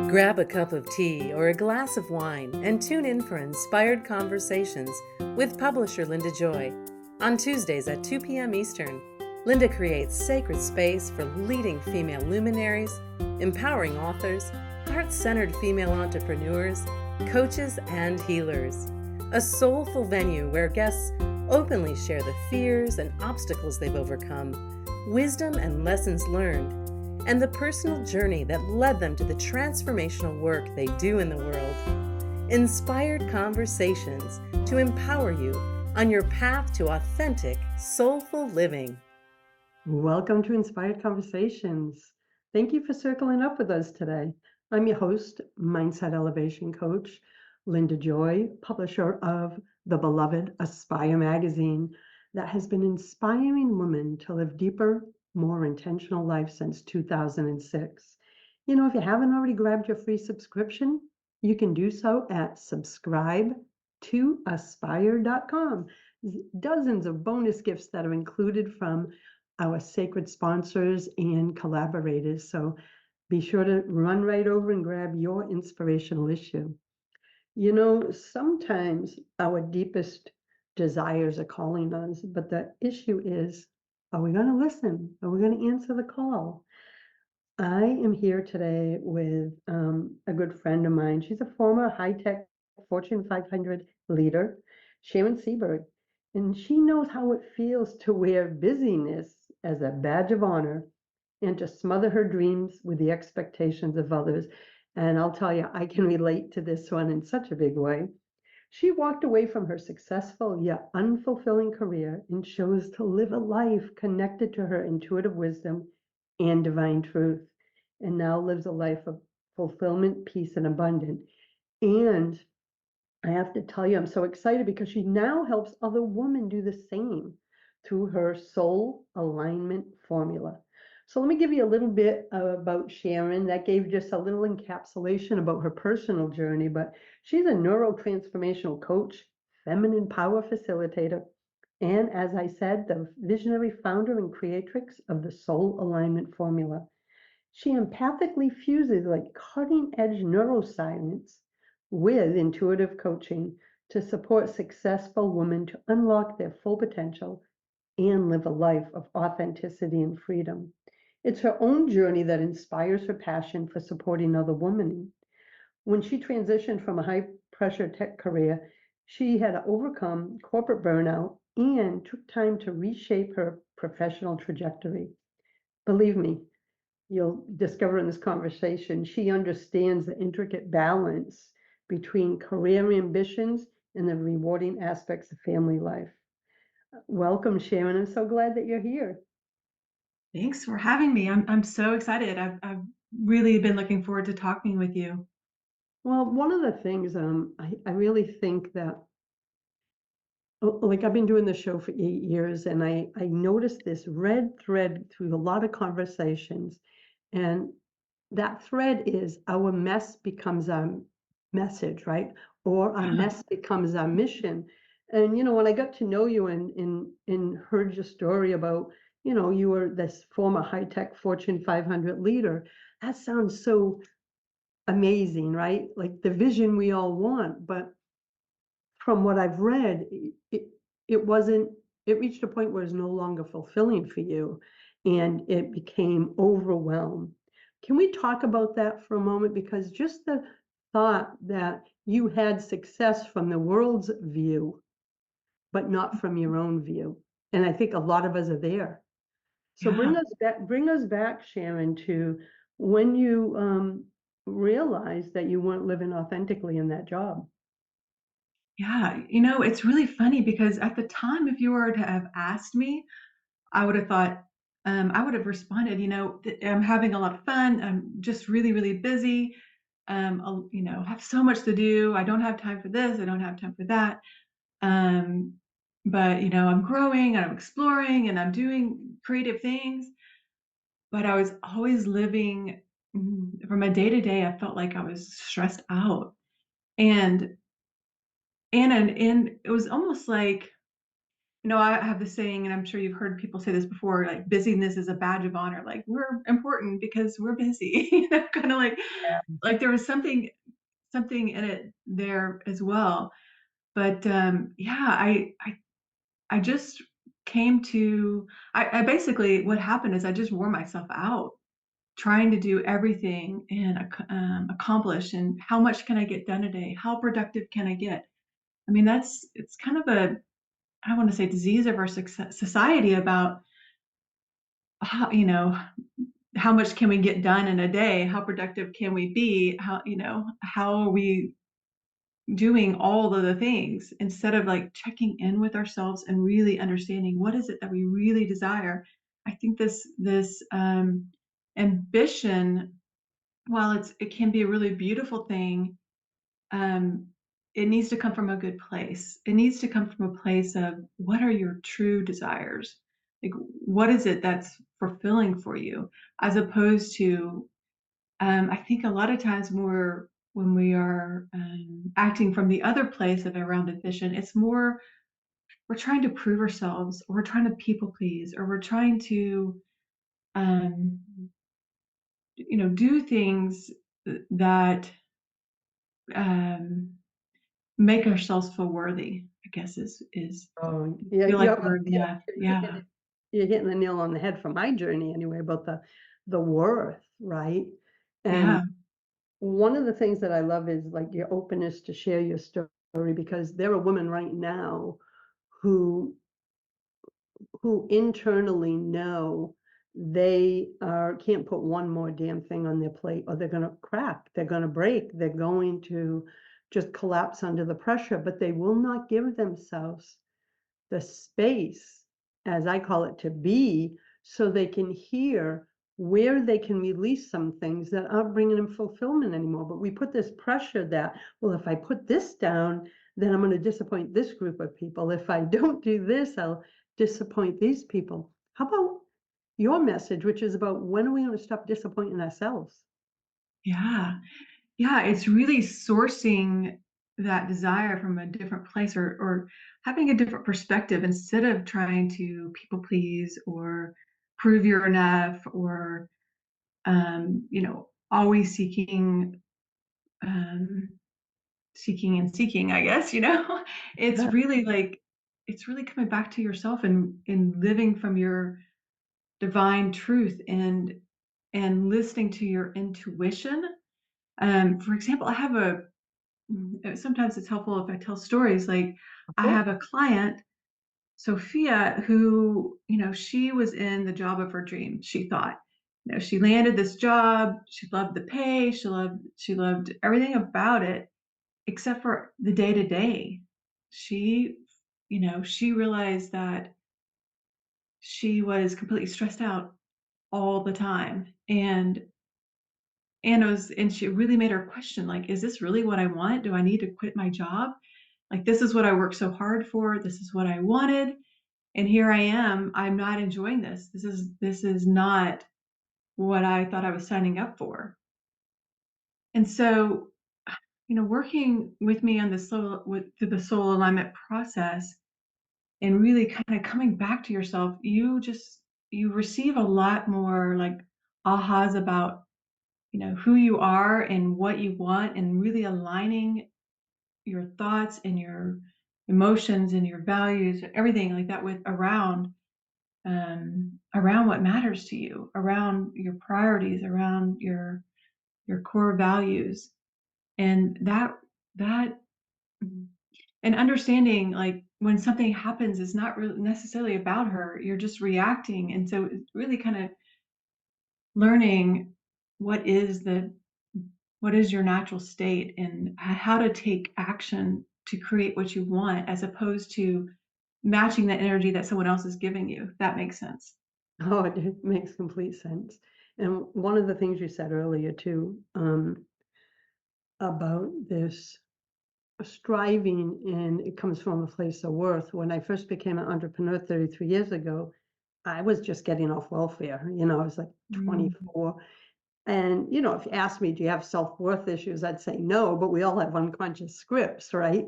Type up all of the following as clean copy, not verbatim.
Grab a cup of tea or a glass of wine and tune in for inspired conversations with publisher Linda Joy. On Tuesdays at 2 p.m. Eastern, Linda creates sacred space for leading female luminaries, empowering authors, heart-centered female entrepreneurs, coaches, and healers. A soulful venue where guests openly share the fears and obstacles they've overcome, wisdom and lessons learned, and the personal journey that led them to the transformational work they do in the world. Inspired conversations to empower you on your path to authentic, soulful living. Welcome to Inspired Conversations. Thank you for circling up with us today. I'm your host, Mindset Elevation Coach, Linda Joy, publisher of the beloved Aspire magazine that has been inspiring women to live deeper, more intentional life since 2006. You know, if you haven't already grabbed your free subscription, you can do so at subscribe2aspire.com. Dozens of bonus gifts that are included from our sacred sponsors and collaborators. So be sure to run right over and grab your inspirational issue. You know, sometimes our deepest desires are calling us, but the issue is, are we going to listen? Are we going to answer the call? I am here today with a good friend of mine. She's a former high-tech Fortune 500 leader, Sharon Seaberg, and she knows how it feels to wear busyness as a badge of honor and to smother her dreams with the expectations of others. And I'll tell you, I can relate to this one in such a big way. She walked away from her successful yet unfulfilling career and chose to live a life connected to her intuitive wisdom and divine truth, and now lives a life of fulfillment, peace, and abundance. And I have to tell you, I'm so excited because she now helps other women do the same through her soul alignment formula. So let me give you a little bit about Sharon. That gave just a little encapsulation about her personal journey, but she's a neuro-transformational coach, feminine power facilitator, and as I said, the visionary founder and creatrix of the soul alignment formula. She empathically fuses like cutting-edge neuroscience with intuitive coaching to support successful women to unlock their full potential and live a life of authenticity and freedom. It's her own journey that inspires her passion for supporting other women. When she transitioned from a high-pressure tech career, she had to overcome corporate burnout and took time to reshape her professional trajectory. Believe me, you'll discover in this conversation, she understands the intricate balance between career ambitions and the rewarding aspects of family life. Welcome, Sharon. I'm so glad that you're here. Thanks for having me. I'm so excited. I've really been looking forward to talking with you. Well, one of the things I really think that, like I've been doing the show for 8 years, and I noticed this red thread through a lot of conversations, and that thread is our mess becomes our message, right? Or our mess becomes our mission. And you know, when I got to know you and heard your story about, you know, you were this former high-tech Fortune 500 leader, that sounds so amazing, right? Like the vision we all want. But from what I've read, it wasn't, it reached a point where it's no longer fulfilling for you and it became overwhelmed. Can we talk about that for a moment? Because just the thought that you had success from the world's view, but not from your own view. And I think a lot of us are there. So Yeah. bring us back, Sharon, to when you realized that you weren't living authentically in that job. Yeah. It's really funny because at the time, if you were to have asked me, I would have thought, I would have responded, I'm having a lot of fun. I'm just really, really busy. Have so much to do. I don't have time for this. I don't have time for that. Um, but I'm growing and I'm exploring and I'm doing creative things. But I was always living from a day to day. I felt like I was stressed out, and and it was almost like I have this saying, and I'm sure you've heard people say this before, like busyness is a badge of honor. Like we're important because we're busy. Kind of like there was something in it there as well. But yeah, I just came to I basically what happened is I just wore myself out trying to do everything and accomplish, and how much can I get done a day? How productive can I get? I mean, it's kind of a I don't want to say disease of our society about how, how much can we get done in a day? How productive can we be? How are we doing all of the things instead of like checking in with ourselves and really understanding what is it that we really desire. I think this ambition, while it can be a really beautiful thing, um, it needs to come from a good place. It needs to come from a place of what are your true desires? Like, what is it that's fulfilling for you? As opposed to, I think a lot of times when we are acting from the other place of around ambition, it's more we're trying to prove ourselves, or we're trying to people please, or we're trying to, um, do things that um, make ourselves feel worthy, I guess is Oh, yeah, feel like you're we're yeah, yeah, you're hitting yeah, it you're hitting the nail on the head from my journey anyway about the worth, right? And yeah, one of the things that I love is like your openness to share your story, because there are women right now who internally know they are can't put one more damn thing on their plate or they're gonna crack, they're gonna break, they're going to just collapse under the pressure, but they will not give themselves the space, as I call it, to be, so they can hear where they can release some things that aren't bringing them fulfillment anymore. But we put this pressure that, well, if I put this down, then I'm going to disappoint this group of people. If I don't do this, I'll disappoint these people. How about your message, which is about when are we going to stop disappointing ourselves? yeah. Yeah, it's really sourcing that desire from a different place, or having a different perspective instead of trying to people please or prove you're enough, or always um, seeking and seeking, I guess, It's really like it's really coming back to yourself and living from your divine truth and listening to your intuition. For example, I have sometimes it's helpful if I tell stories. Like I have a client, Sophia, who, she was in the job of her dreams. She thought, she landed this job. She loved the pay. She loved everything about it, except for the day to day. She, she realized that she was completely stressed out all the time, and she really made her question, like, is this really what I want? Do I need to quit my job? Like, this is what I worked so hard for. This is what I wanted. And here I am. I'm not enjoying this. This is not what I thought I was signing up for. And so, working with me on the through the soul alignment process and really kind of coming back to yourself, you receive a lot more like ahas about, who you are and what you want, and really aligning your thoughts and your emotions and your values, everything like that, with around what matters to you, around your priorities, around your core values, and that and understanding, like, when something happens is not really necessarily about her, you're just reacting. And so it's really kind of learning what is the what is your natural state, and how to take action to create what you want, as opposed to matching the energy that someone else is giving you, if that makes sense. Oh, it makes complete sense. And one of the things you said earlier too, about this striving, and it comes from a place of worth. When I first became an entrepreneur 33 years ago, I was just getting off welfare. I was like Mm, 24. And, if you ask me, do you have self-worth issues? I'd say no, but we all have unconscious scripts, right?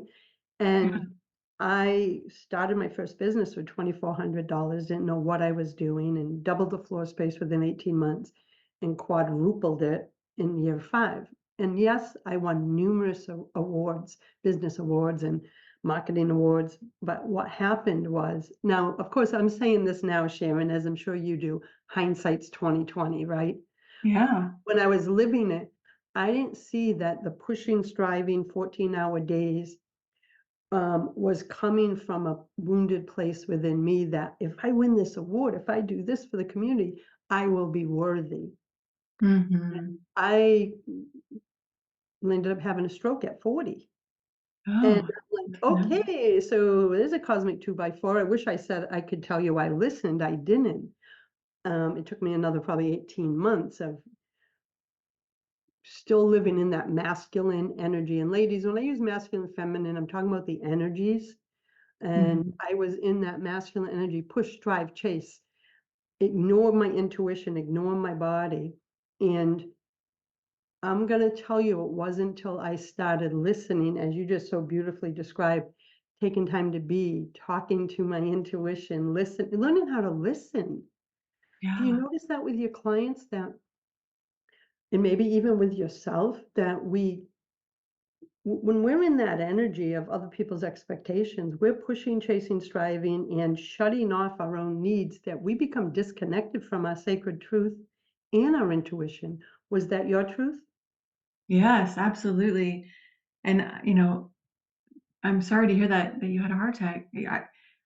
yeah, And I started my first business with $2,400, didn't know what I was doing, and doubled the floor space within 18 months and quadrupled it in year 5. And yes, I won numerous awards, business awards and marketing awards. But what happened was, now, of course, I'm saying this now, Sharon, as I'm sure you do, hindsight's 2020, right? Yeah. When I was living it, I didn't see that the pushing, striving, 14-hour days was coming from a wounded place within me that if I win this award, if I do this for the community, I will be worthy. Mhm. I ended up having a stroke at 40. And Oh, I'm like, no. okay, so there's a cosmic 2x4. I wish I said I could tell you I listened. I didn't. It took me another probably 18 months of still living in that masculine energy. And ladies, when I use masculine, feminine, I'm talking about the energies. And Mhm. I was in that masculine energy, push, drive, chase, ignore my intuition, ignore my body. And I'm going to tell you, it wasn't until I started listening, as you just so beautifully described, taking time to be, talking to my intuition, listen, learning how to listen. Do you Yeah. notice that with your clients that, and maybe even with yourself, that when we're in that energy of other people's expectations, we're pushing, chasing, striving, and shutting off our own needs, that we become disconnected from our sacred truth and our intuition. Was that your truth? Yes, absolutely. And, I'm sorry to hear that you had a heart attack.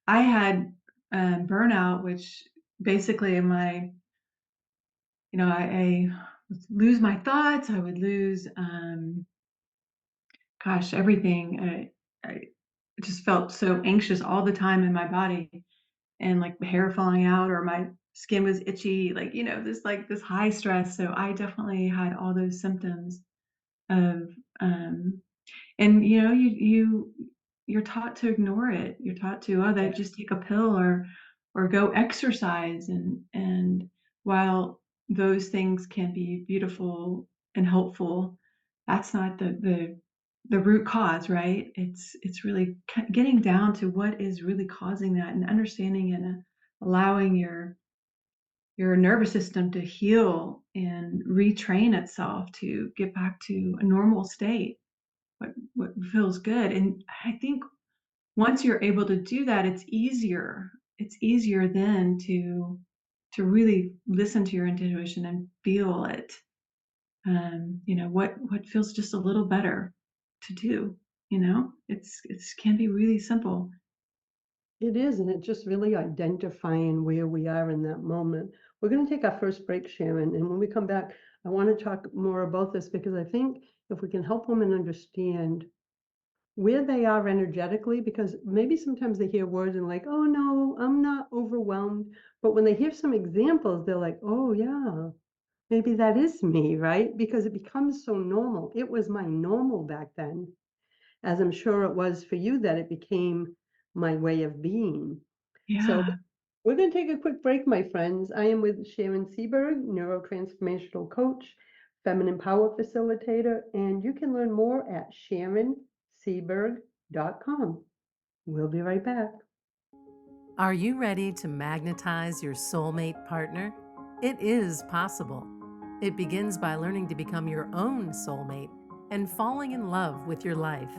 I had, burnout, which basically I would lose my thoughts, I would lose, gosh, everything. I just felt so anxious all the time in my body, and, like, hair falling out, or my skin was itchy, like, this high stress. So I definitely had all those symptoms of, um and, you're taught to ignore it. You're taught to, "Oh, that just take a pill, or go exercise," and while those things can be beautiful and helpful, that's not the root cause, right? It's really getting down to what is really causing that, and understanding, and allowing your nervous system to heal and retrain itself to get back to a normal state, what feels good. And I think once you're able to do that, it's easier then to really listen to your intuition and feel it. What feels just a little better to do. It's can be really simple. It is, and it's just really identifying where we are in that moment. We're going to take our first break, Sharon, and when we come back, I want to talk more about this because I think if we can help women understand where they are energetically, because maybe sometimes they hear words and like, oh no, I'm not overwhelmed. But when they hear some examples, they're like, oh yeah, maybe that is me, right? Because it becomes so normal. It was my normal back then, as I'm sure it was for you that it became my way of being. So Yeah. we're going to take a quick break, my friends. I am with Sharon Seaberg, Neuro-Transformational coach, feminine power facilitator, and you can learn more at SharonSeaberg.com. We'll be right back. Are you ready to magnetize your soulmate partner? It is possible. It begins by learning to become your own soulmate and falling in love with your life.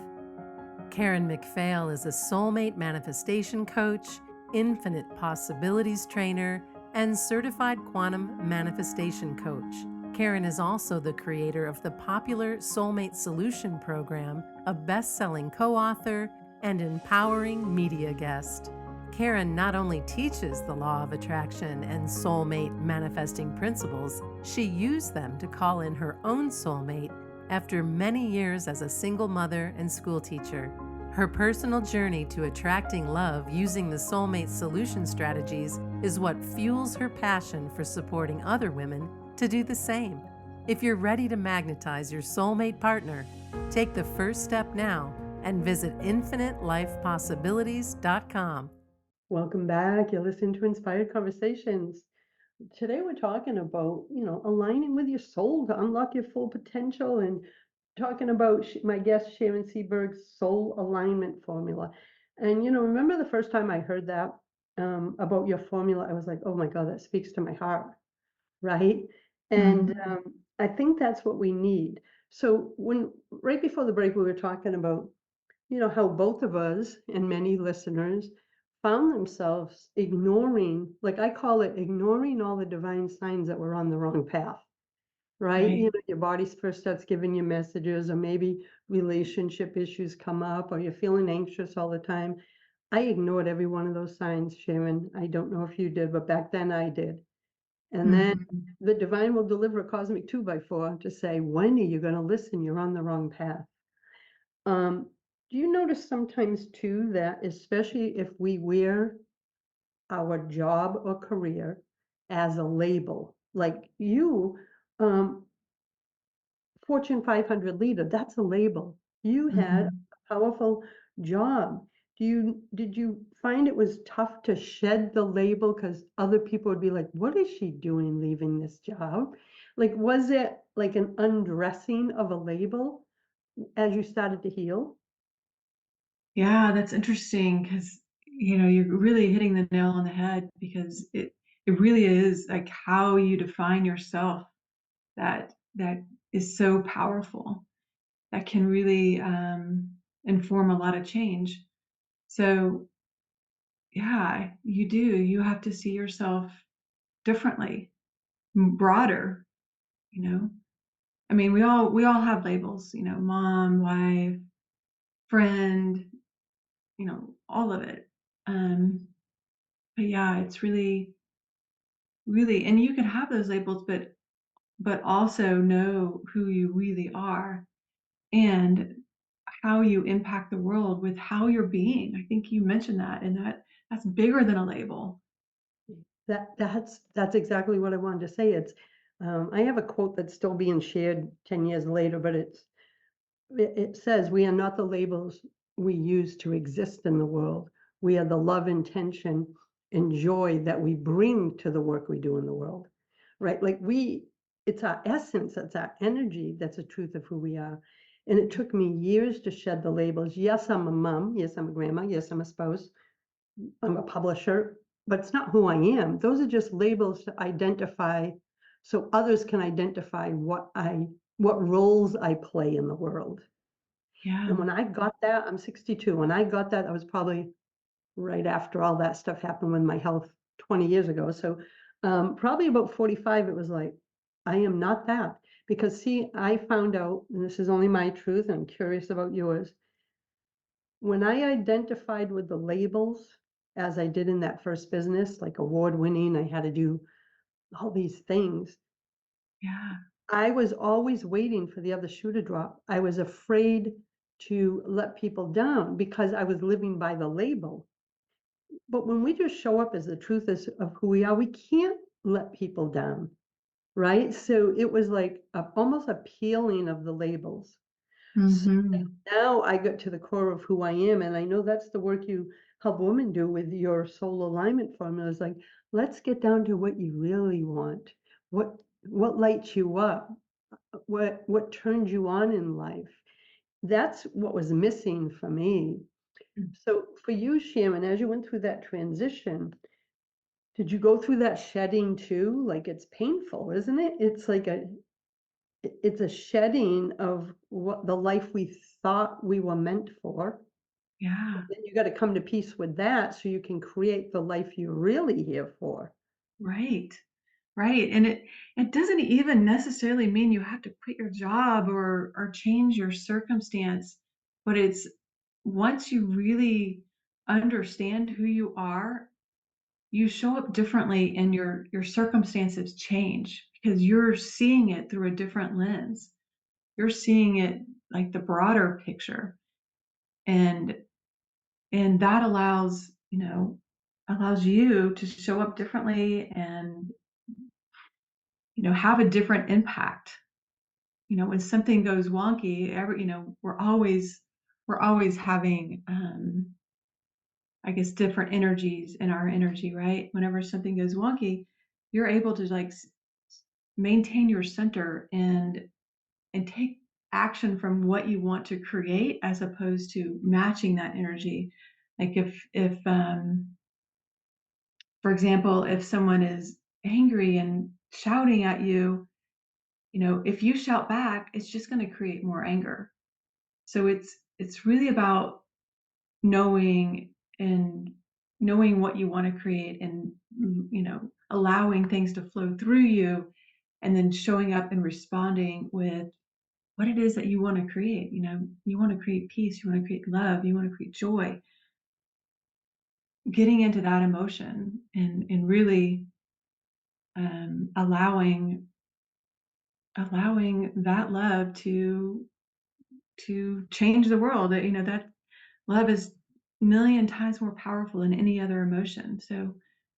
Karen McPhail is a soulmate manifestation coach, infinite possibilities trainer, and certified quantum manifestation coach. Karen is also the creator of the popular Soulmate Solution program, a best-selling co-author, and empowering media guest. Karen not only teaches the law of attraction and soulmate manifesting principles, she used them to call in her own soulmate after many years as a single mother and school teacher. Her personal journey to attracting love using the soulmate solution strategies is what fuels her passion for supporting other women to do the same. If you're ready to magnetize your soulmate partner, take the first step now and visit infinitelifepossibilities.com. Welcome back. You're listening to Inspired Conversations. Today we're talking about, aligning with your soul to unlock your full potential, and talking about my guest Sharon Seaberg's soul alignment formula. And, you know, remember the first time I heard that about your formula, I was like, oh my God, that speaks to my heart, right? And Mhm. I think that's what we need. So when right before the break, we were talking about, you know, how both of us and many listeners found themselves ignoring, like I call it ignoring all the divine signs that were on the wrong path. Right? You Right. know, your body first starts giving you messages, or maybe relationship issues come up, or you're feeling anxious all the time. I ignored every one of those signs, Sharon. I don't know if you did, but back then I did. And then Mhm. the divine will deliver a cosmic two by four to say, when are you going to listen? You're on the wrong path. Do you notice sometimes too that, especially if we wear our job or career as a label, like you, um, Fortune 500 leader, that's a label. You had Mhm. a powerful job. Did you find it was tough to shed the label because other people would be like, "What is she doing leaving this job?" Like, was it like an undressing of a label as you started to heal? Yeah, that's interesting because you're really hitting the nail on the head because it really is like how you define yourself that is so powerful. That can really inform a lot of change. So yeah, you do. You have to see yourself differently, broader. You know, I mean, we all have labels. Mom, wife, friend. All of it. Um, but yeah, it's really, really, and you can have those labels, but also know who you really are and how you impact the world with how you're being. I think you mentioned that, and that's bigger than a label. That's exactly what I wanted to say. It's I have a quote that's still being shared 10 years later, but it says, "We are not the labels we use to exist in the world. We are the love, intention, and joy that we bring to the work we do in the world." Right? Like it's our essence, it's our energy that's the truth of who we are. And it took me years to shed the labels. Yes, I'm a mom. Yes, I'm a grandma. Yes, I'm a spouse. I'm a publisher, but it's not who I am. Those are just labels to identify so others can identify what roles I play in the world. And Yeah, when I got that, I'm 62. When I got that, I was probably right after all that stuff happened with my health 20 years ago. So probably about 45, it was like, I am not that. Because see, I found out, and this is only my truth, and I'm curious about yours. When I identified with the labels, as I did in that first business, like award winning, I had to do all these things. yeah, I was always waiting for the other shoe to drop. I was afraid to let people down because I was living by the label. But when we just show up as the truth is of who we are, we can't let people down, right? So it was like almost a peeling of the labels. So hmm, now I get to the core of who I am, and I know that's the work you help women do with your soul alignment formula. Is like, let's get down to what you really want. What lights you up? What turns you on in life? That's what was missing for me. So for you, Sharon, as you went through that transition, did you go through that shedding too? Like it's painful, isn't it? It's like it's a shedding of what the life we thought we were meant for. yeah. Then you got to come to peace with that so you can create the life you're really here for. Right, right. And it doesn't even necessarily mean you have to quit your job or change your circumstance, but it's once you really understand who you are, you show up differently and your circumstances change because you're seeing it through a different lens. You're seeing it like the broader picture. And that allows you to show up differently and have a different impact. When something goes wonky, we're always having I guess different energies in our energy, right? Whenever something goes wonky, you're able to like maintain your center and take action from what you want to create as opposed to matching that energy. Like for example, if someone is angry and shouting at you, if you shout back, it's just going to create more anger. So it's really about knowing and knowing what you want to create, and allowing things to flow through you, and then showing up and responding with what it is that you want to create. You want to create peace, you want to create love, you want to create joy. Getting into that emotion, and really allowing that love to change the world. That love is a million times more powerful than any other emotion. So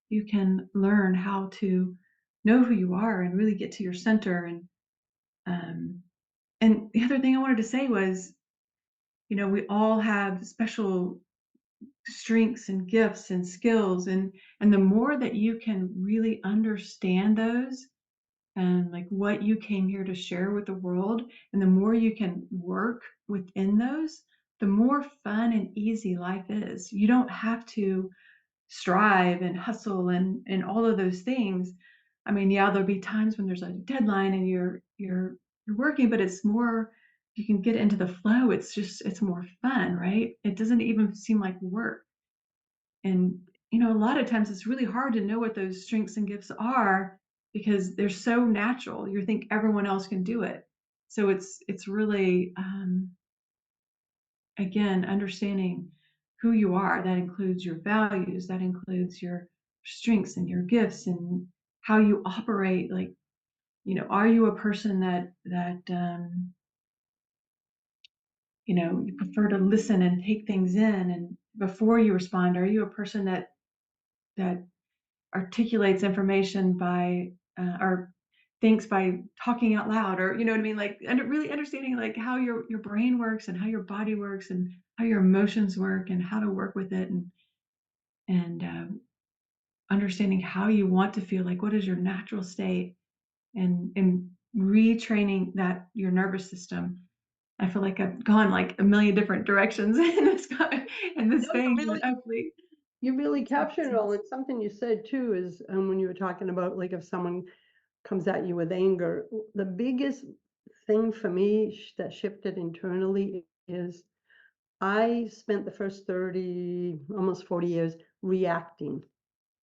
you can learn how to know who you are and really get to your center. Um, and the other thing I wanted to say was, we all have special strengths and gifts and skills, and the more that you can really understand those, and like what you came here to share with the world, and the more you can work within those, the more fun and easy life is. You don't have to strive and hustle and all of those things. I mean, yeah, there'll be times when there's a deadline and you're working, but it's more, you can get into the flow. It's more fun, right? It doesn't even seem like work. And a lot of times it's really hard to know what those strengths and gifts are, because they're so natural. You think everyone else can do it. So it's really, again, understanding who you are. That includes your values, that includes your strengths and your gifts, and how you operate. Like, are you a person that you prefer to listen and take things in, and before you respond? Are you a person that articulates information by or thinks by talking out loud, or you know what I mean, like really understanding like how your brain works, and how your body works, and how your emotions work, and how to work with it, and understanding how you want to feel, like what is your natural state, and retraining that your nervous system. I feel like I've gone like a million different directions in this No, thing, but hopefully you really it's making captured it all. sense. And something you said too is when you were talking about like if someone comes at you with anger, the biggest thing for me that shifted internally is I spent the first 30, almost 40 years reacting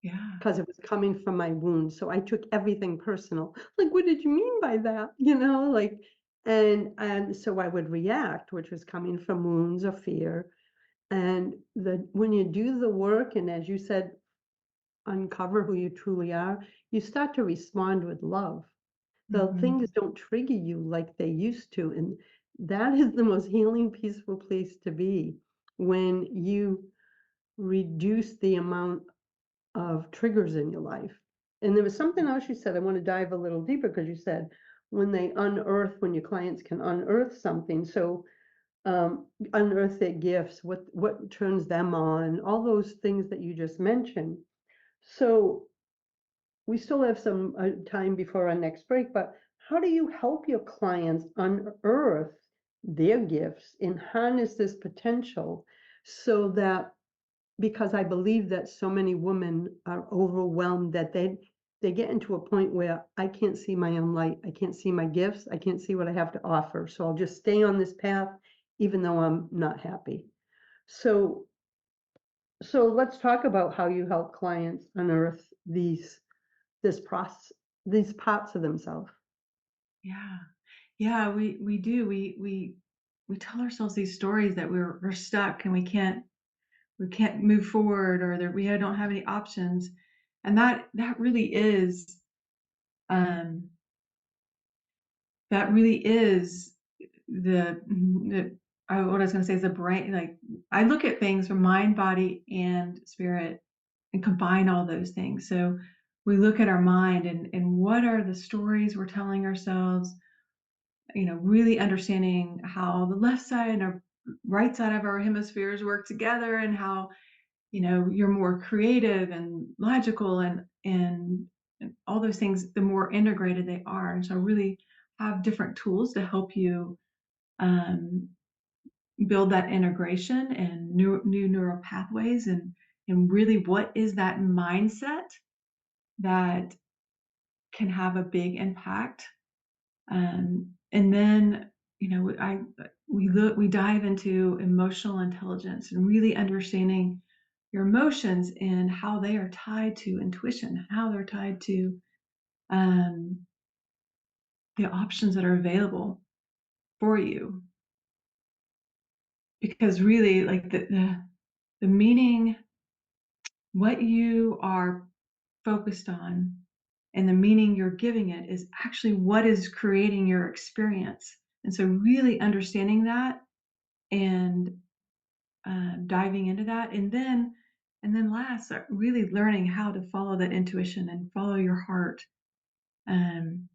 Yeah. because it was coming from my wounds. So I took everything personal. Like, what did you mean by that? Like, and so I would react, which was coming from wounds or fear. And when you do the work, and as you said, uncover who you truly are, you start to respond with love. The Hmm. things don't trigger you like they used to. And that is the most healing, peaceful place to be, when you reduce the amount of triggers in your life. And there was something else you said, I want to dive a little deeper, because you said when your clients can unearth something. So unearth their gifts, what turns them on, all those things that you just mentioned. So we still have some time before our next break, but how do you help your clients unearth their gifts and harness this potential, so that, because I believe that so many women are overwhelmed that they get into a point where I can't see my own light, I can't see my gifts, I can't see what I have to offer, so I'll just stay on this path even though I'm not happy. So let's talk about how you help clients unearth this process, these parts of themselves. Yeah. Yeah, we do. We tell ourselves these stories that we're stuck, and we can't move forward, or that we don't have any options. And that really is, um that really is what I was going to say is the brain. Like, I look at things from mind, body, and spirit, and combine all those things. So we look at our mind, and what are the stories we're telling ourselves, really understanding how the left side and our right side of our hemispheres work together, and how, you're more creative and logical, and all those things, the more integrated they are. And so really have different tools to help you, um, build that integration and new neural pathways and really what is that mindset that can have a big impact. And then, we dive into emotional intelligence and really understanding your emotions and how they are tied to intuition, how they're tied to um, the options that are available for you. Because really, like the meaning, what you are focused on, and the meaning you're giving it is actually what is creating your experience. And so, really understanding that and diving into that, and then last, really learning how to follow that intuition and follow your heart. Um,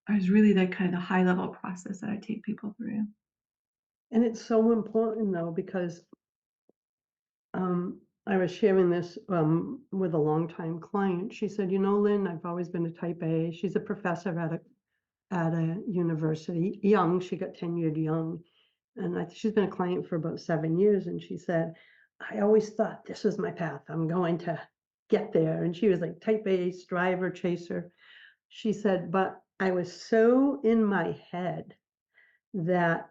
is really the kind of the high level process that I take people through. And it's so important though, because I was sharing this with a longtime client. She said, Lynn, I've always been a type A. She's a professor at a university, young. She got tenured young. And she's been a client for about 7 years. And she said, I always thought this was my path. I'm going to get there. And she was like type A, striver, chaser. She said, but I was so in my head that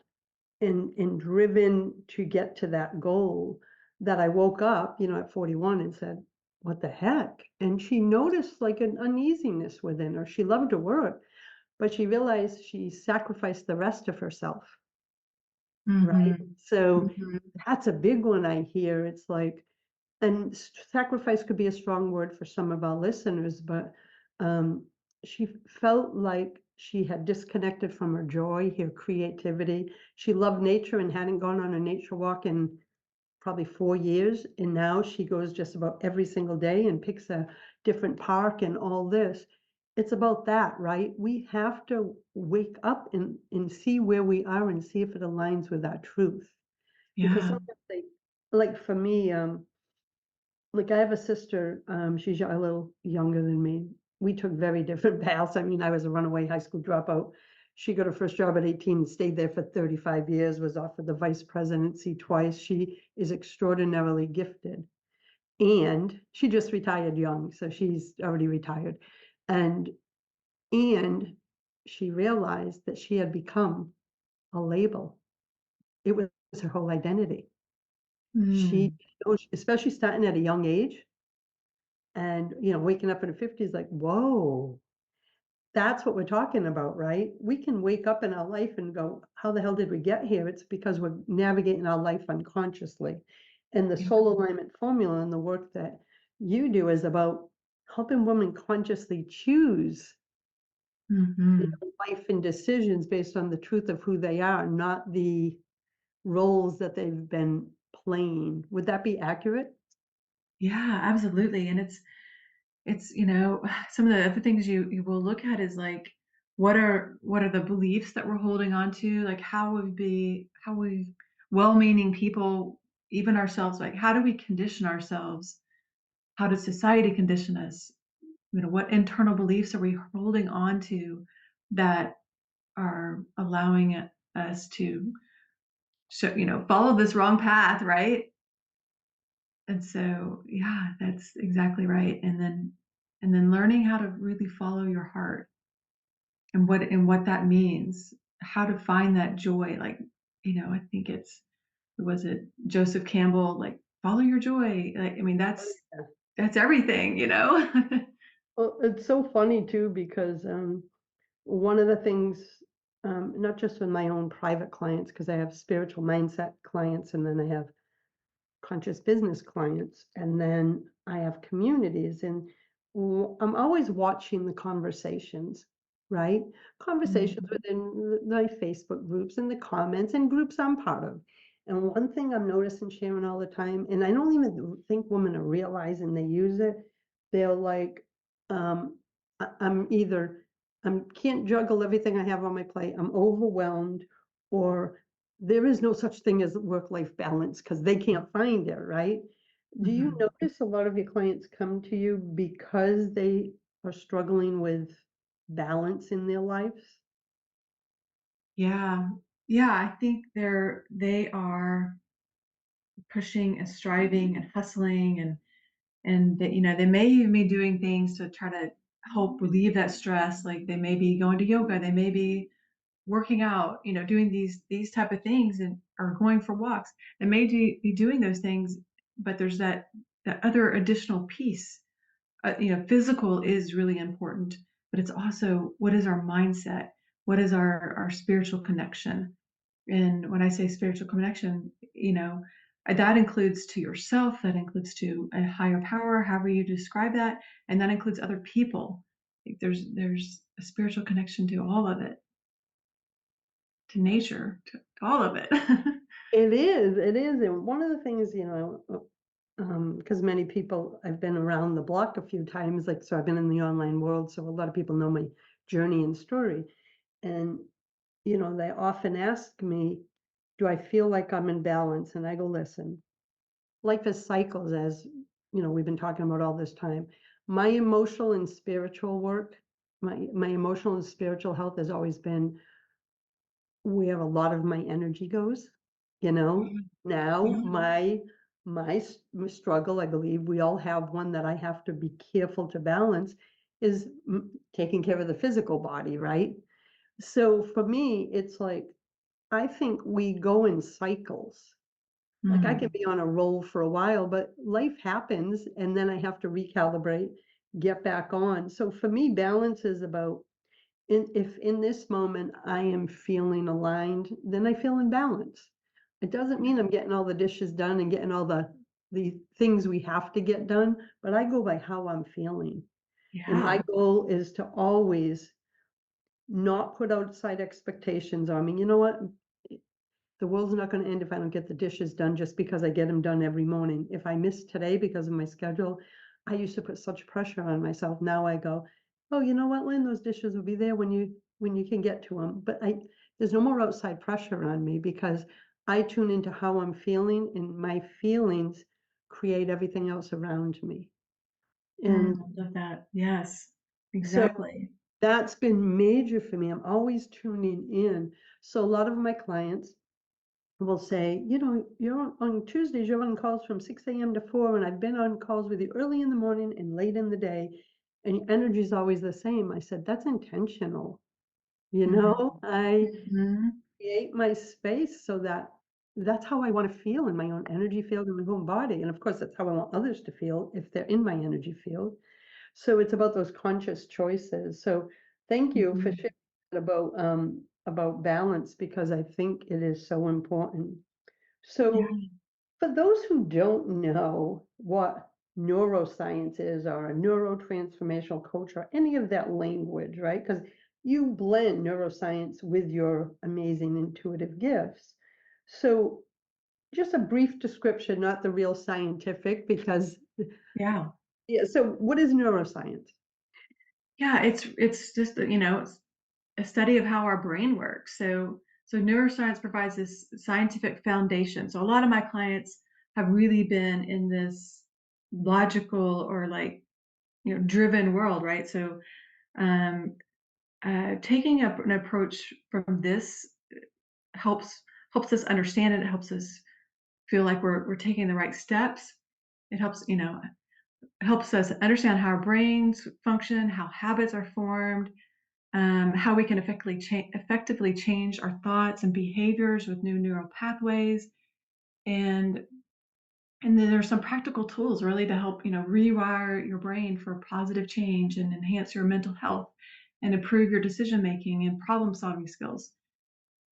and driven to get to that goal that I woke up, at 41 and said, what the heck? And she noticed like an uneasiness within her. She loved to work, but she realized she sacrificed the rest of herself. Right. Mhm. So Mhm. that's a big one I hear. It's like, and sacrifice could be a strong word for some of our listeners, but um, she felt like she had disconnected from her joy, her creativity. She loved nature and hadn't gone on a nature walk in probably 4 years. And now she goes just about every single day and picks a different park and all this. It's about that, right? We have to wake up and see where we are and see if it aligns with our truth. Because Yeah. sometimes like for me, like I have a sister, she's a little younger than me. We took very different paths. I mean, I was a runaway high school dropout. She got her first job at 18 and stayed there for 35 years, was offered the vice presidency twice. She is extraordinarily gifted. And she just retired young, so she's already retired. And and she realized that she had become a label. It was her whole identity. She, Mm. especially starting at a young age, and waking up in her 50s like, whoa, that's what we're talking about, right? We can wake up in our life and go, how the hell did we get here? It's because we're navigating our life unconsciously. And the Yeah. soul alignment formula and the work that you do is about helping women consciously choose Mhm. life and decisions based on the truth of who they are, not the roles that they've been playing. Would that be accurate? Yeah, absolutely. And it's some of the other things you will look at is like what are the beliefs that we're holding on to? Like how we well-meaning people, even ourselves, like how do we condition ourselves? How does society condition us? What internal beliefs are we holding on to that are allowing us to follow this wrong path, right? And so, yeah, that's exactly right. And then learning how to really follow your heart and what that means, how to find that joy. Like, I think was it Joseph Campbell, like follow your joy. Like, I mean, that's everything. Well, it's so funny too, because one of the things, not just with my own private clients, because I have spiritual mindset clients and then I have conscious business clients, and then I have communities, and I'm always watching the conversations, right? Conversations Mhm. within my Facebook groups and the comments and groups I'm part of. And one thing I'm noticing, Sharon, all the time, and I don't even think women are realizing they use it, they're like, I'm either, I can't juggle everything I have on my plate, I'm overwhelmed, or there is no such thing as work-life balance because they can't find it, right? Do you Mhm. notice a lot of your clients come to you because they are struggling with balance in their lives? Yeah. Yeah, I think they are pushing and striving and hustling, and that, they may even be doing things to try to help relieve that stress. Like they may be going to yoga, they may be working out, doing these type of things, and or going for walks. They may be doing those things, but there's that other additional piece. Physical is really important, but it's also, what is our mindset? What is our spiritual connection? And when I say spiritual connection, that includes to yourself, that includes to a higher power, however you describe that, and that includes other people. Like there's a spiritual connection to all of it, to nature, to all of it. It is, and one of the things, because many people, I've been around the block a few times, like, so I've been in the online world, so a lot of people know my journey and story. And, they often ask me, do I feel like I'm in balance? And I go, listen, life is cycles, as, we've been talking about all this time. My emotional and spiritual work, my emotional and spiritual health has always been where a lot of my energy goes, you know? Now, Yeah. struggle, I believe we all have one that I have to be careful to balance, is taking care of the physical body, right? So for me, it's like, I think we go in cycles. Like I can Mm. be on a roll for a while, but life happens and then I have to recalibrate, get back on. So for me, balance is about, if in this moment I am feeling aligned, then I feel in balance. It doesn't mean I'm getting all the dishes done and getting all the things we have to get done, but I go by how I'm feeling. And my Yeah. goal is to always not put outside expectations on me. You know what? The world's not going to end if I don't get the dishes done just because I get them done every morning. If I miss today because of my schedule, I used to put such pressure on myself. Now I go, oh, you know what, Lynn, those dishes will be there when you can get to them. But there's no more outside pressure on me because I tune into how I'm feeling, and my feelings create everything else around me. And I love that. Yes, so exactly. that's been major for me. I'm always tuning in. So a lot of my clients will say, you're on Tuesdays, you're on calls from 6 a.m. to 4, and I've been on calls with you early in the morning and late in the day, and your energy is always the same. I said, that's intentional. Mhm. I Mhm. create my space so that that's how I want to feel in my own energy field, in my own body. And of course, that's how I want others to feel if they're in my energy field. So it's about those conscious choices. So thank you for Mhm. sharing about balance, because I think it is so important. Yeah. So for those who don't know what neuroscience is, or a neurotransformational coach, or any of that language, right? Because you blend neuroscience with your amazing intuitive gifts. So just a brief description, not the real scientific, because Yeah. yeah, so what is neuroscience? Yeah, it's just, it's a study of how our brain works. So neuroscience provides this scientific foundation. So a lot of my clients have really been in this logical, or like, driven world, right? So um, taking up an approach from this helps helps us understand it. It helps us feel like we're taking the right steps. It helps us understand how our brains function, how habits are formed, how we can effectively change our thoughts and behaviors with new neural pathways, and then there's some practical tools really to help rewire your brain for positive change and enhance your mental health and improve your decision making and problem solving skills.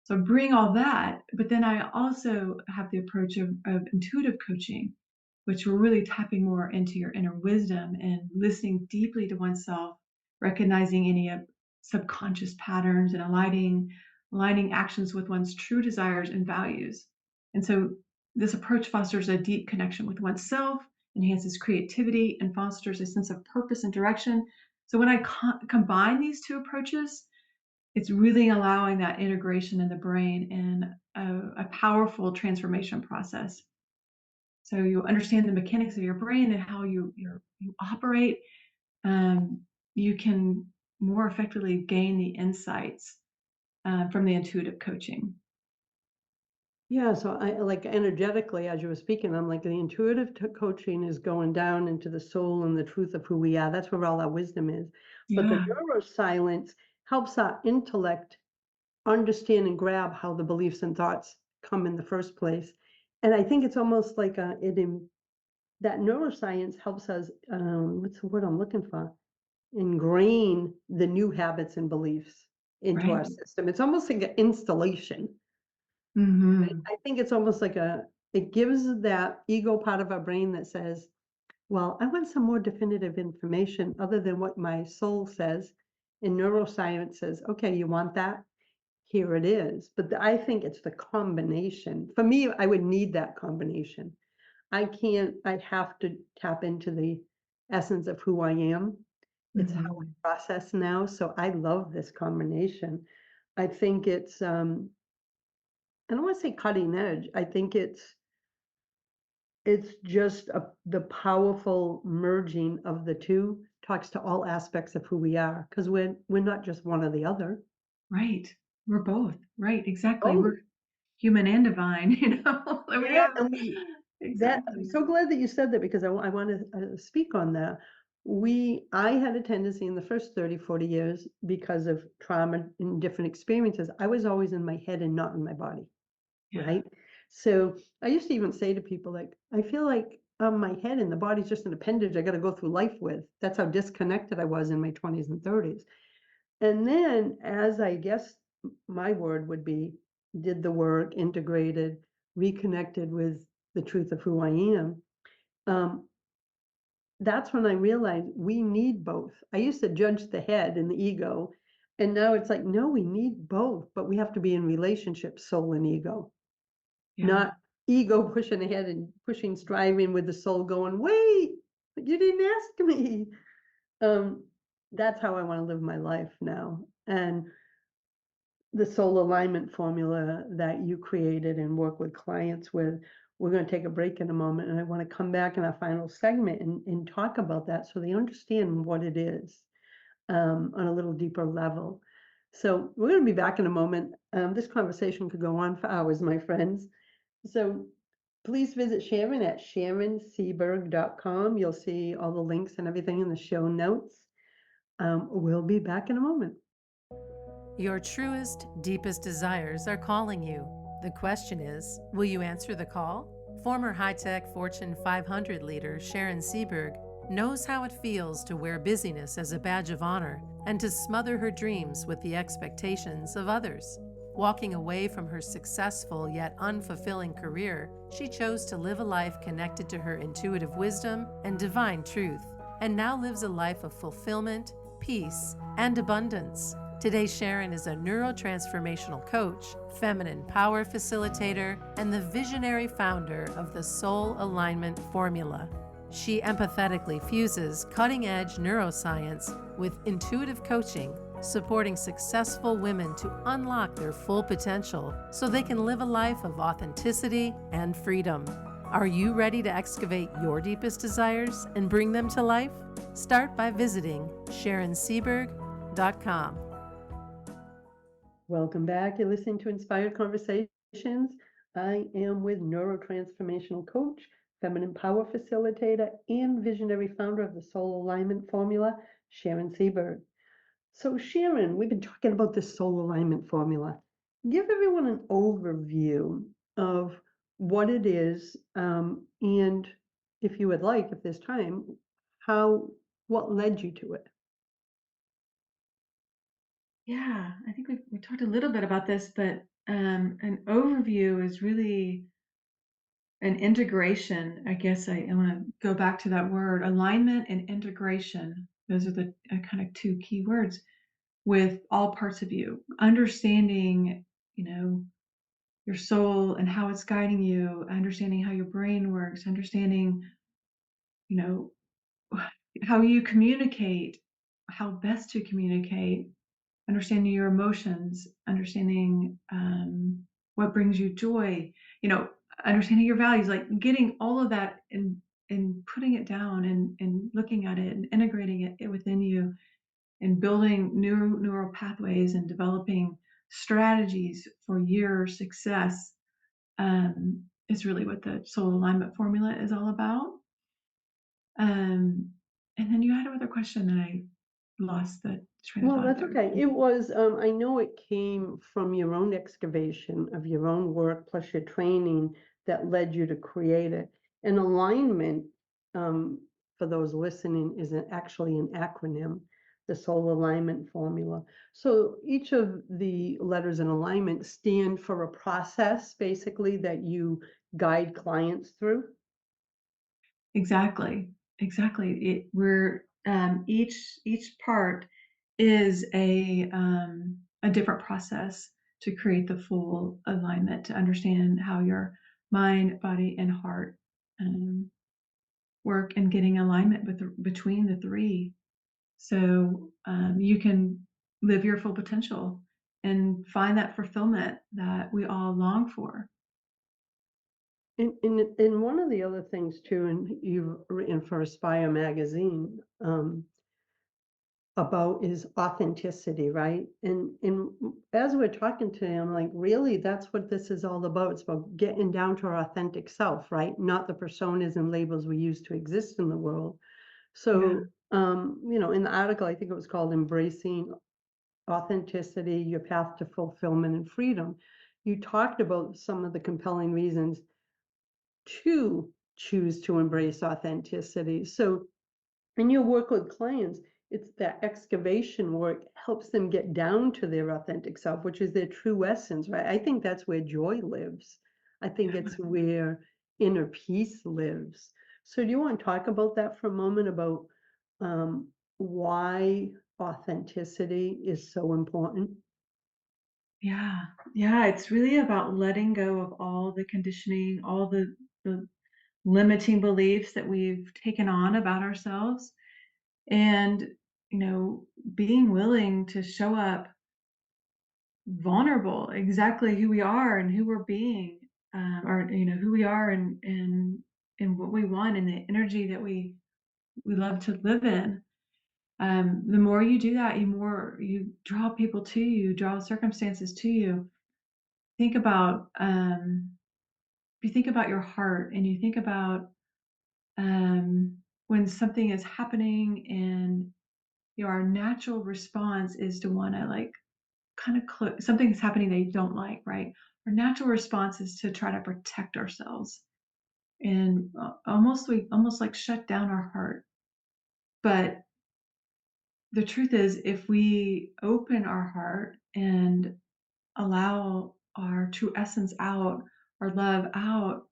So bring all that, but then I also have the approach of intuitive coaching, which we're really tapping more into your inner wisdom and listening deeply to oneself, recognizing any subconscious patterns, and aligning actions with one's true desires and values. And so this approach fosters a deep connection with oneself, enhances creativity, and fosters a sense of purpose and direction. So when I combine these two approaches, it's really allowing that integration in the brain and a powerful transformation process. So you understand the mechanics of your brain and how you operate. You can more effectively gain the insights from the intuitive coaching. Yeah, so I like energetically as you were speaking, I'm like the intuitive coaching is going down into the soul and the truth of who we are. That's where all our wisdom is. But the Yeah, neuroscience helps our intellect understand and grab how the beliefs and thoughts come in the first place. And I think it's almost like that neuroscience helps us, what's the word I'm looking for? Ingrain the new habits and beliefs into right. our system. It's almost like an installation. Mhm. I think it's almost like it gives that ego part of our brain that says, well, I want some more definitive information other than what my soul says. And neuroscience says, okay, you want that? Here it is. But I think it's the combination. For me, I would need that combination. I have to tap into the essence of who I am. It's how I Mhm. process now. So I love this combination. I think I don't want to say cutting edge. I think it's just the powerful merging of the two talks to all aspects of who we are because we're not just one or the other. Right. We're both. Right, exactly. Oh, We're human and divine, and we yeah, have and that I'm exactly. so glad that you said that because I want to speak on that. I had a tendency in the first 30, 40 years because of trauma and different experiences. I was always in my head and not in my body. Yeah. Right? So I used to even say to people, like, I feel like my head and the body's just an appendage I got to go through life with. That's how disconnected I was in my 20s and 30s. And then, as I guess my word would be, did the work, integrated, reconnected with the truth of who I am. Um, that's when I realized we need both. I used to judge the head and the ego. And now it's like, no, we need both, but we have to be in relationship, soul and ego. Yeah. Not ego pushing ahead and pushing, striving with the soul going, wait, you didn't ask me. Um, that's how I want to live my life now. And the soul alignment formula that you created and work with clients with, we're going to take a break in a moment. And I want to come back in our final segment and talk about that so they understand what it is on a little deeper level. So we're going to be back in a moment. This conversation could go on for hours, my friends. So please visit Sharon at SharonSeaberg.com. You'll see all the links and everything in the show notes. We'll be back in a moment. Your truest, deepest desires are calling you. The question is, will you answer the call? Former high-tech Fortune 500 leader Sharon Seaberg knows how it feels to wear busyness as a badge of honor and to smother her dreams with the expectations of others. Walking away from her successful yet unfulfilling career, she chose to live a life connected to her intuitive wisdom and divine truth, and now lives a life of fulfillment, peace, and abundance. Today, Sharon is a neurotransformational coach, feminine power facilitator, and the visionary founder of the Soul Alignment Formula. She empathetically fuses cutting-edge neuroscience with intuitive coaching, supporting successful women to unlock their full potential so they can live a life of authenticity and freedom. Are you ready to excavate your deepest desires and bring them to life? Start by visiting SharonSeaberg.com. Welcome back. You're listening to Inspired Conversations. I am with neurotransformational coach, feminine power facilitator, and visionary founder of the Soul Alignment Formula, Sharon Seaberg. So, Sharon, we've been talking about this soul alignment formula. Give everyone an overview of what it is, and if you would like, if there's time, what led you to it. Yeah, I think we talked a little bit about this, but an overview is really an integration. I guess I want to go back to that word alignment and integration. Those are the kind of two key words with all parts of you. Understanding, you know, your soul and how it's guiding you, understanding how your brain works, understanding, you know, how you communicate, how best to communicate, understanding your emotions, understanding what brings you joy, understanding your values, like getting all of that and putting it down and looking at it and integrating it within you and building new neural pathways and developing strategies for your success. is really what the soul alignment formula is all about. Um, and then you had another question and I lost the train of Well, thought that's there. okay. It was, I know it came from your own excavation of your own work plus your training that led you to create it. And alignment, um, for those listening, is actually an acronym, the Soul Alignment Formula. So each of the letters in alignment stand for a process, basically, that you guide clients through. Exactly. Exactly. We're each part is a different process to create the full alignment, to understand how your mind, body, and heart um, work and getting alignment between the three. So you can live your full potential and find that fulfillment that we all long for. And one of the other things too, and you've written for Aspire magazine, about is authenticity, right? And as we're talking today, I'm like, really, that's what this is all about. It's about getting down to our authentic self, right? Not the personas and labels we use to exist in the world. Yeah. So, in the article, I think it was called Embracing Authenticity, Your Path to Fulfillment and Freedom. You talked about some of the compelling reasons to choose to embrace authenticity. So in your work with clients, it's that excavation work helps them get down to their authentic self, which is their true essence, right? I think that's where joy lives. I think it's where inner peace lives. So do you want to talk about that for a moment about why authenticity is so important? Yeah. Yeah. It's really about letting go of all the conditioning, all the limiting beliefs that we've taken on about ourselves, and, being willing to show up vulnerable, exactly who we are and who we're being, or, who we are and what we want and the energy that we love to live in. The more you do that, you draw people to you, draw circumstances to you. Think about if you think about your heart and you think about when something is happening and our natural response is to want to like kind of something's happening that you don't like, right? Our natural response is to try to protect ourselves and we almost like shut down our heart. But the truth is, if we open our heart and allow our true essence out, our love out,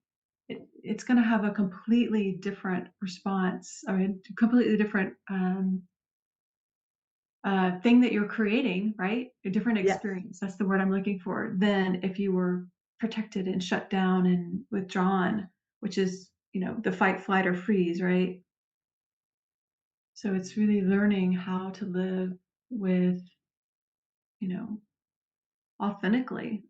it's going to have a completely different response. I mean, completely different thing that you're creating, right? A different Yes. experience. That's the word I'm looking for. Than if you were protected and shut down and withdrawn, which is, the fight, flight, or freeze, right? So it's really learning how to live with, you know, authentically,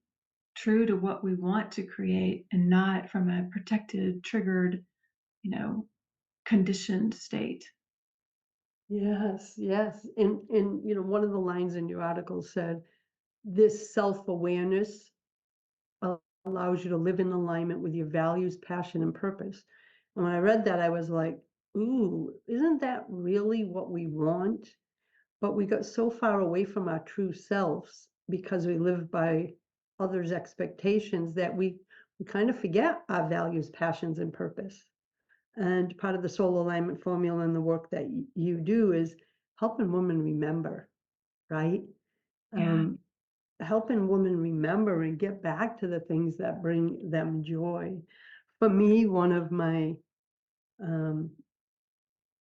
true to what we want to create and not from a protected, triggered, you know, conditioned state. Yes, yes. And one of the lines in your article said, this self-awareness allows you to live in alignment with your values, passion, and purpose. And when I read that, I was like, ooh, isn't that really what we want? But we got so far away from our true selves because we live by others' expectations that we kind of forget our values, passions, and purpose. And part of the soul alignment formula and the work that you do is helping women remember, right? Yeah. Um, helping women remember and get back to the things that bring them joy. For me, one of my,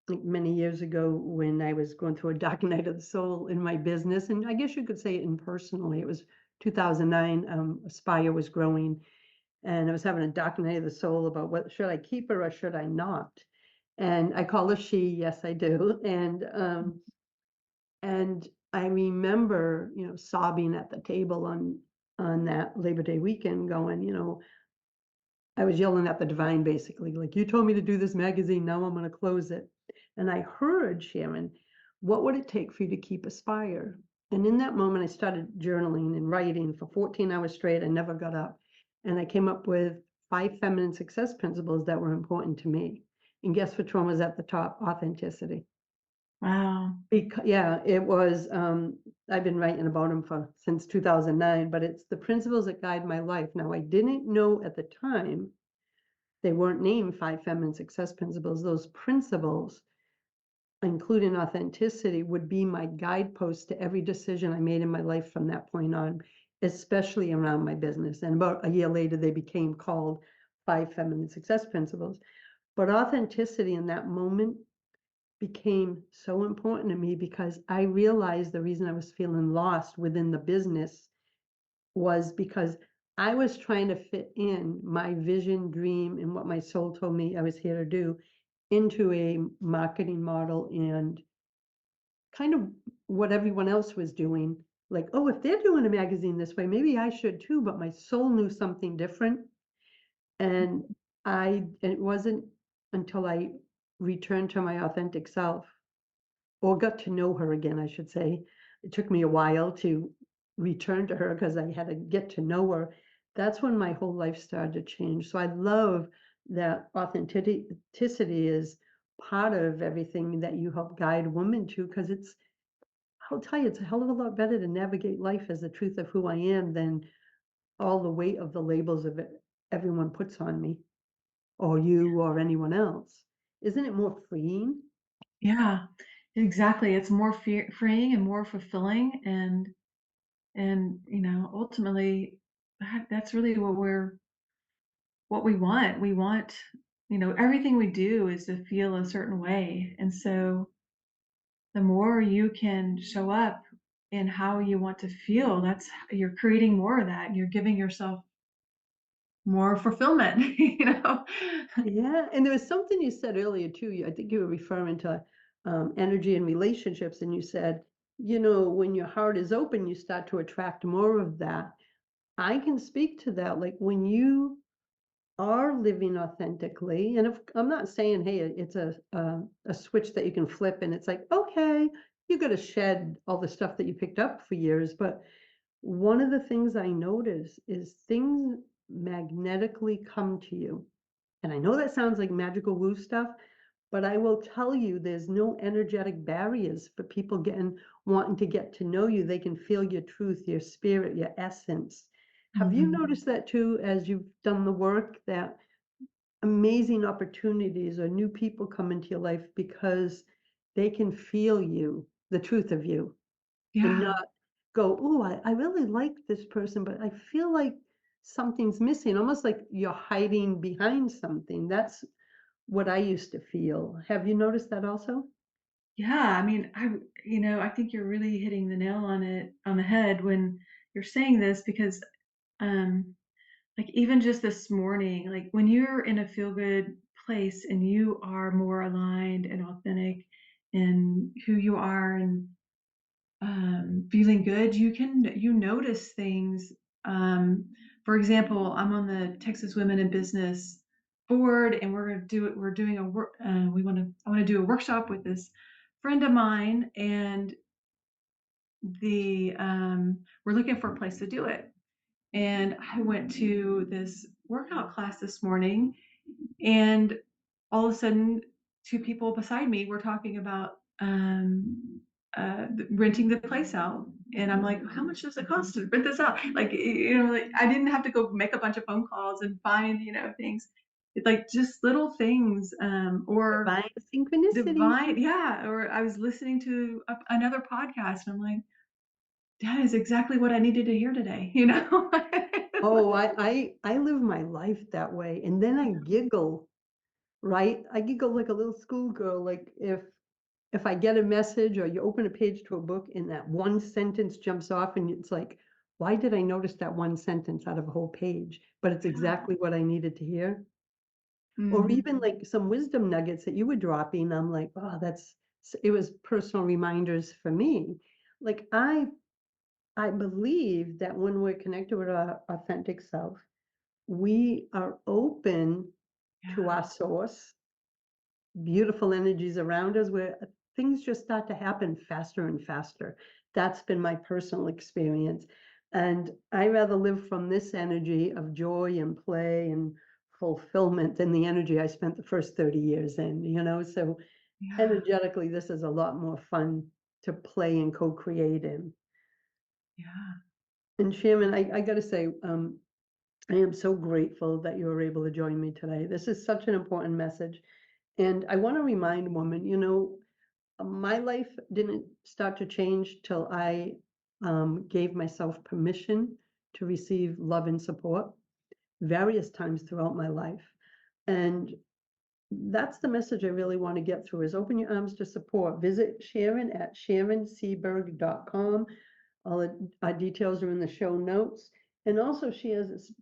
like many years ago when I was going through a dark night of the soul in my business, and I guess you could say it impersonally, it was 2009, Aspire was growing, and I was having a dark night of the soul about what should I keep her or should I not? And I call her she, yes, I do. And I remember, sobbing at the table on that Labor Day weekend going, I was yelling at the divine basically, like, you told me to do this magazine, now I'm gonna close it. And I heard, Sharon, what would it take for you to keep Aspire? And in that moment, I started journaling and writing for 14 hours straight. I never got up. and I came up with 5 feminine success principles that were important to me. And guess which one was at the top? Authenticity. Wow. Yeah, it was, I've been writing about them for since 2009, but it's the principles that guide my life. Now, I didn't know at the time they weren't named 5 feminine success principles. Those principles, including authenticity, would be my guidepost to every decision I made in my life from that point on, especially around my business. And about a year later, they became called 5 feminine success principles. But authenticity in that moment became so important to me because I realized the reason I was feeling lost within the business was because I was trying to fit in my vision, dream, and what my soul told me I was here to do into a marketing model and kind of what everyone else was doing. Like, oh, if they're doing a magazine this way, maybe I should too. But my soul knew something different. And it wasn't until I returned to my authentic self, or got to know her again, I should say. It took me a while to return to her because I had to get to know her. That's when my whole life started to change. So I love that authenticity is part of everything that you help guide women to, because I'll tell you, it's a hell of a lot better to navigate life as the truth of who I am than all the weight of the labels of it everyone puts on me, or you, or anyone else. Isn't it more freeing? Yeah, exactly. It's more freeing and more fulfilling, and ultimately, that's really what we want. We want, everything we do is to feel a certain way, and so the more you can show up in how you want to feel, that's you're creating more of that, and you're giving yourself more fulfillment. Yeah, and there was something you said earlier too. I think you were referring to energy and relationships, and you said, when your heart is open, you start to attract more of that. I can speak to that. Like when you are living authentically, and if I'm not saying, hey, it's a switch that you can flip, and it's like, okay, you got to shed all the stuff that you picked up for years. But one of the things I notice is things magnetically come to you. And I know that sounds like magical woo stuff, but I will tell you there's no energetic barriers for people wanting to get to know you. They can feel your truth, your spirit, your essence. Have you Mhm. noticed that too as you've done the work, that amazing opportunities or new people come into your life because they can feel you, the truth of you, and Yeah. not go, oh, I really like this person, but I feel like something's missing, almost like you're hiding behind something. That's what I used to feel. Have you noticed that also? Yeah, I mean, I think you're really hitting the nail on the head when you're saying this because, um, like even just this morning, like when you're in a feel good place and you are more aligned and authentic in who you are and feeling good, you notice things. Um, for example, I'm on the Texas Women in Business board, and we're doing a work. I want to do a workshop with this friend of mine, and the we're looking for a place to do it. And I went to this workout class this morning, and all of a sudden, 2 people beside me were talking about, renting the place out, and I'm like, "How much does it cost to rent this out?" Like, like, I didn't have to go make a bunch of phone calls and find, things. It's like just little things, or Divine synchronicity. yeah, or I was listening to another podcast, and I'm like, "That is exactly what I needed to hear today," you know? Oh, I live my life that way, and then I giggle, right? I giggle like a little schoolgirl, like if I get a message or you open a page to a book and that one sentence jumps off and it's like, why did I notice that one sentence out of a whole page? But it's exactly what I needed to hear. Or Mhm. even like some wisdom nuggets that you were dropping. I'm like, oh, it was personal reminders for me. Like I believe that when we're connected with our authentic self, we are open to Yeah. our source, beautiful energies around us, where things just start to happen faster and faster. That's been my personal experience. And I rather live from this energy of joy and play and fulfillment than the energy I spent the first 30 years in, So Yeah. energetically, this is a lot more fun to play and co-create in. Yeah. And Sharon, I got to say, I am so grateful that you were able to join me today. This is such an important message. And I want to remind women, my life didn't start to change till I gave myself permission to receive love and support various times throughout my life. And that's the message I really want to get through is open your arms to support. Visit Sharon at SharonSeaberg.com. All our details are in the show notes. And also she has this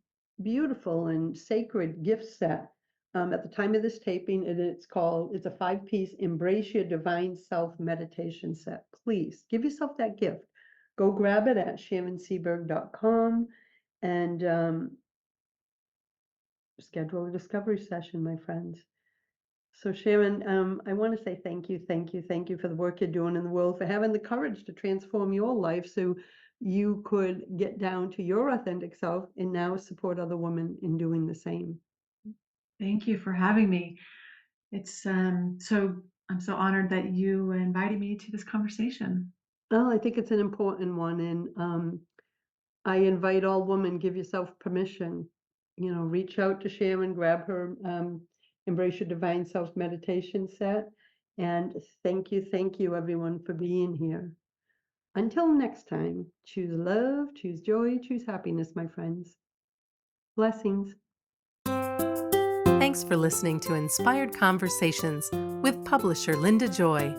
beautiful and sacred gift set. At the time of this taping, and it's a 5-piece Embrace Your Divine Self meditation set. Please give yourself that gift. Go grab it at SharonSeaberg.com and schedule a discovery session, my friends. So Sharon, I want to say thank you, thank you, thank you for the work you're doing in the world, for having the courage to transform your life so you could get down to your authentic self and now support other women in doing the same. Thank you for having me. It's I'm so honored that you invited me to this conversation. Well, I think it's an important one, and I invite all women, give yourself permission. Reach out to Sharon, grab her Embrace Your Divine Self meditation set, and thank you, everyone, for being here. Until next time, choose love, choose joy, choose happiness, my friends. Blessings. Thanks for listening to Inspired Conversations with publisher Linda Joy.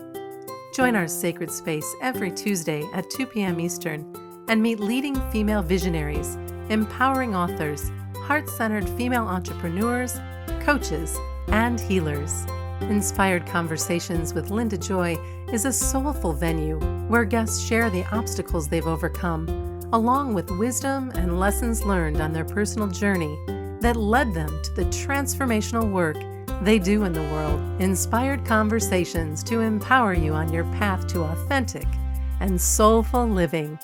Join our sacred space every Tuesday at 2 p.m. Eastern and meet leading female visionaries, empowering authors, heart-centered female entrepreneurs, coaches, and healers. Inspired Conversations with Linda Joy is a soulful venue where guests share the obstacles they've overcome, along with wisdom and lessons learned on their personal journey that led them to the transformational work they do in the world. Inspired Conversations to empower you on your path to authentic and soulful living.